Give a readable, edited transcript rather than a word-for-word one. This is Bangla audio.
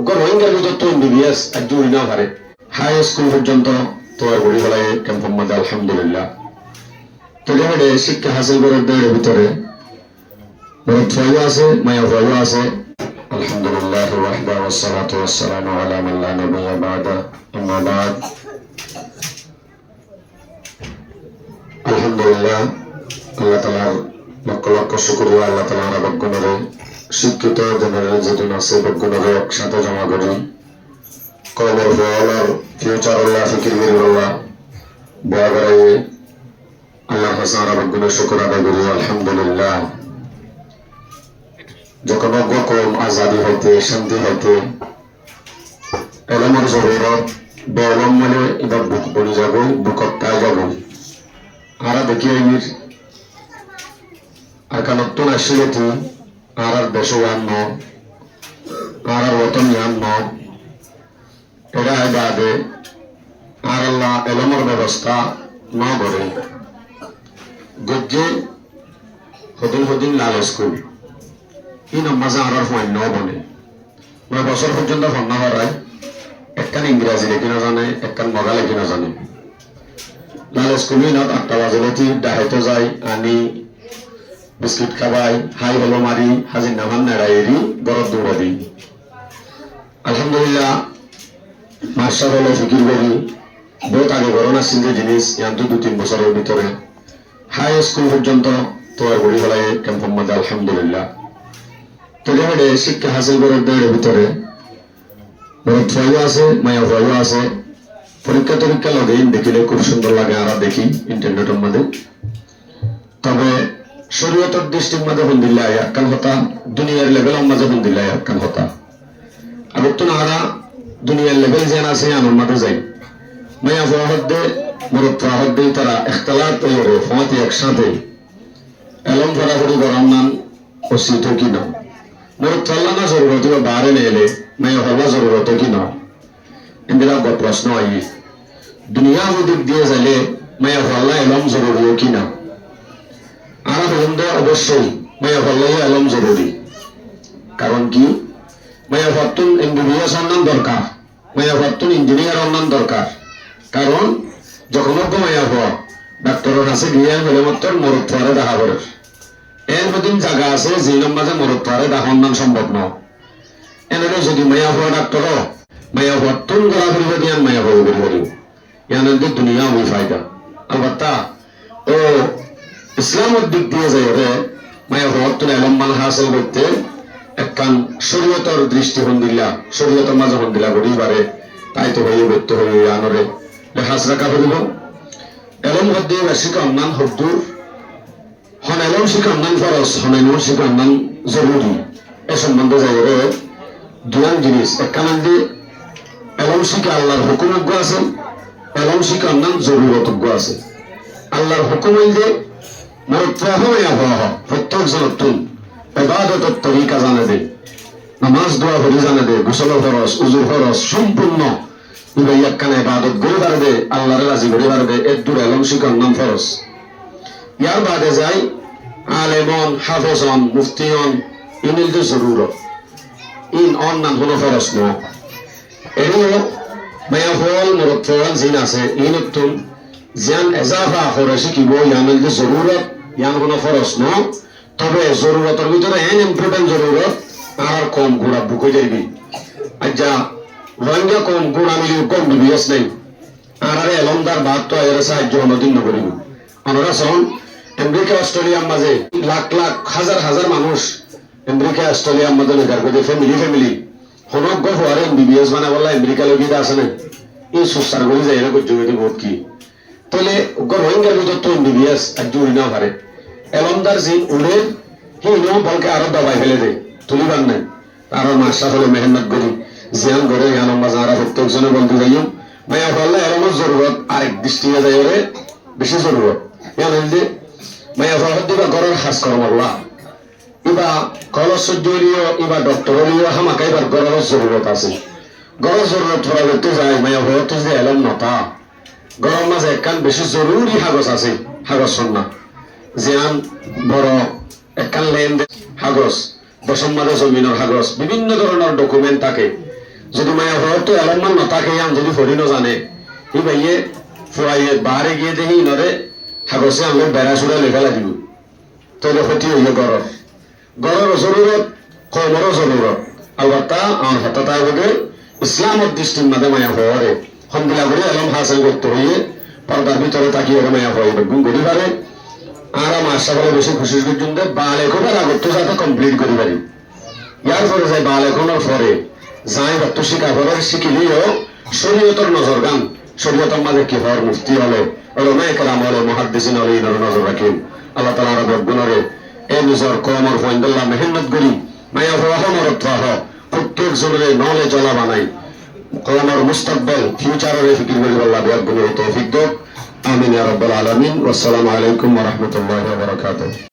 রোহিঙ্গার ভিতর তো এমবিবিএস আর জুড়ি না পারে হাই স্কুল পর্যন্ত তৈরি করি ফেলায় ক্যাম্পের মধ্যে আলহামদুলিল্লাহ। তো যেভাবে শিক্ষা হাসিল করার দেওয়ার ভিতরে বড় ফয়ও আছে, মায়া ফয়ও আছে। আলহামদুলিল্লাহ ওয়াহদা ওয়াসসালাতু ওয়াসসালামু আলা মান লা নাবিয়্যা বা'দা, আম্মা বা'দ। আলহামদুলিল্লাহ, আল্লাহ তাআলার লক্ষ লক্ষ শুকরিয়া। আল্লাহ তাআলার বরকতরে শিক্ষিত জেনারেল যেদিন আছে বরকতরে একসাথে জমা করি কলমের ফলার ফিউচার আল্লাহ ফিকির বিল্লাহ বয়াগারে আল্লাহ হাসান বরকতরে শুকর আদায় করি আলহামদুলিল্লাহ। যখন অজ্ঞকম আজাদি হইতে শান্তি হইতে এলমের জরুরত বেলম মানে এবার বুক বনি যাব, বুকত তাই যাব। আরা দেখি আইমির আর কানত্তন আসিলেতি আর দেশ আন্ন আর ওতন আন্ন এরা বাদে আর আল্লাহ এলমের ব্যবস্থা না করে গজ্জে হদিন হদিন লাল স্কুল ই নমাজে আর ফাইন বনে 9 বছর পর্যন্ত ফন্না হরায় একখান ইংরাজি লেখি না জানে, একখান মগা লেখি না জানে। লাল স্কুল ইনত 8টা বাজে ডাহাইতে যাই আনি বিস্কিট খাবাই হাই হলো মারি হাজির নামান নেড়াইরি গরত দৌড়া দিই। আলহামদুলিল্লাহ মাস্টার হলো ফিকির করি বহুত আগে গরম আসছিল যে জিনিস ইয়ান্ত 2-3 বছরের ভিতরে হাই স্কুল পর্যন্ত তৈরি করি ফেলায় ক্যাম্পের মধ্যে আলহামদুলিল্লাহ। তো যেভাবে শিক্ষা হাসিল করার দেওয়ার ভিতরে বড় ফয়ও আছে, মায়া ফয়ও আছে। পরীক্ষা টরীক্ষা লগে দেখিলে খুব সুন্দর লাগে, আরা দেখি ইন্টারনেটের মধ্যে। তবে শরীয়তের দৃষ্টির মধ্যে বন্দিল্লা একখান হতা, দুনিয়ার লেভেলের মাঝে বন্দিল্লা একখান হতা। আগত তো আরা দুনিয়ার লেভেল যেন আছে আনোর মাঝে যাই মায়া ফহদ্দে মরদ ফহদ্দে তারা ইখতিলাত করে ফমাতি একসাথে এলম ফরাফরি গরম নান ওসিত কি না মরদ ফল্লা না জরুরত বা বারে নেলে মায়া ফল্লা জরুরত কি না। ইন্দিরা প্রশ্ন আই দুনিয়া দিক দিয়ে যাইলে মায়া ফল্লা এলম জরুরি কি না। আর বন্ধু অবশ্যই মায়া ফল্লাই এলম জরুরি। কারণ কি মায়া ফতুন এমবিবিএস অন্যান দরকার, মায়া ফতুন ইঞ্জিনিয়ার অন্যান দরকার। কারণ যখন মায়া হওয়া ডাক্তারের কাছে গিয়ে বলে মাত্র মরদ ফারে দেখা করে এর মদিন জায়গা আছে যে মাঝে মরদ ফারে দেখা অন্যান সম্ভব নয়। এনে যদি মায়া হওয়া ডাক্তার মায়া ফতুন গলা ফিরবে দিয়ে মায়া হয়ে করি পারি ইয়ানের দুনিয়া হই ফায়দা। আলবাত্তা ও ইসলামের দিক দিয়ে যাই রে মায়া ফতুন এলম মান হাসিল করতে একখান শরীয়তর দৃষ্টিভঙ্গিলা শরীয়তের মাঝে ভঙ্গিলা করি পারে তাই তো হয়ে ব্যক্ত হয়ে আনরে হাস রাখা করিব এলম হদ্দে শিখা অন্যান হদ্দুর হন এলম শিখা অন্যান ফরস হন এলম শিখা অন্যান জরুরি। এ সম্বন্ধে যাই রে দুয়ান জিনিস একখানান্দি এলম শিখা আল্লাহর হুকুমজ্ঞ আছে, এলম শিখা অন্যান জরুরতজ্ঞ আছে। আল্লাহর হুকুম যে প্রত্যেক জনতুন ইবাদতের তরিকা জানে দে, নামাজ দোয়া করি জানে দে, গোসল ফরজ উজুর ফরজ সম্পূর্ণ একখানে ইবাদত করে পারবে, আল্লাহরে রাজি করে পারবে। এর দূর এলম শিখার নাম ফরজ। ইয়ার বাদে যাই আলেমন হাফেজন মুফতিয়ন ইনিল যে জরুরত ইন অন্যান হলো ফরজ ন। এগুলো মায়া ফল মরদ ফল জিন আছে ইনতুন জিয়ান এজাফা করে শিখিব ইয়ানিল যে জরুরত ইয়ান কোনো ফরজ ন। তবে জরুরতের ভিতরে এন ইম্পর্টেন্ট জরুরত আর কম গুড়া বুক হয়ে যাবি। আচ্ছা রোহিঙ্গা কম গুড়া মিলি কম বিবিএস নেই আর এলমদার বাদ তো এর সাহায্য অনদিন নকরিব। আমরা শোন আমেরিকা অস্ট্রেলিয়ার মাঝে লাখ লাখ হাজার হাজার মানুষ আমেরিকা অস্ট্রেলিয়ার মধ্যে নিকার করে ফ্যামিলি হনজ্ঞ হওয়ারে বিবিএস মানে বললা আমেরিকা লগিয়ে আছে না এই সুস্থার করে যায় এরকম জমিতে ভোট কি তাহলে রোহিঙ্গার ভিতর তো বিবিএস আর জুড়ি না পারে এলমদার জিন উড়ে হি নো বলকে আরো দবাই ফেলে দেয় তুলিবার নাই। আরো মাসা হলে মেহনত করি জিয়ান করে ইয়ান যারা প্রত্যেকজনে বলতে যাইও মায়া ফলে এলমের জরুরত আরেক দৃষ্টিতে যাই ওরে বেশি জরুরত ইয়ান যে মায়া ফল দিবা ঘরের খাস কর্মল্লা ইবা কলস সহ্যলীয় ইবা ডক্টরলীয় হামাকা এবার ঘরের জরুরত আছে। ঘরের জরুরত ফলা করতে যায় মায়া ফল যে এলম নতা গরম মাঝে একখান বেশি জরুরি কাগজ আছে কাগজ সন্না জিয়ান বড় একখান লেনদেন কাগজ বসম্মাদে জমিনের কাগজ বিভিন্ন ধরনের ডকুমেন্ট থাকে যদি মায়া হওয়ার তো এলমান নতাকে আম যদি ফরি ন জানে ই ভাইয়ে ফুয়াইয়ে বাহারে গিয়ে দেখি নরে হাগসে আনলে বেড়া চুড়া লেখা লাগিব তৈলে ক্ষতি হইলে গড়ের জরুরত কমরও জরুরত আলবাত্তা আমার হাতটা হবে ইসলামের দৃষ্টির মাঝে মায়া হওয়ারে হমদিলা করে এলম হাসিল করতে হইয়ে পর্দার ভিতরে তাকিয়ে মায়া হওয়াই গুণ করি পারে আর মাসা বলে বেশি খুশি পর্যন্ত বালেখনের আগত যাতে কমপ্লিট করি পারি ইয়ার পরে যাই বালেখনের পরে যাই বাত্ত শিকা পরে শিখিলেও শরীয়তর নজর গান শরীয়তর মাঝে কি হওয়ার মুফতি হলে ওলামায়ে কেরাম হলে মুহাদ্দিসিন হলে ইনার নজর রাখেন আল্লাহ তাআলা রব গুণরে এই নিজর কমর ফয়ন্দুল্লাহ মেহনত করি মায়া হওয়া মরত হওয়া প্রত্যেক জনের নলে জলা বানাই কমর মুস্তাকবাল ফিউচারের ফিকির করি আল্লাহ রব গুণরে তৌফিক দাও আমিন ইয়া রাব্বাল আলামিন ওয়াসসালামু আলাইকুম ওয়া রাহমাতুল্লাহি ওয়া বারাকাতুহু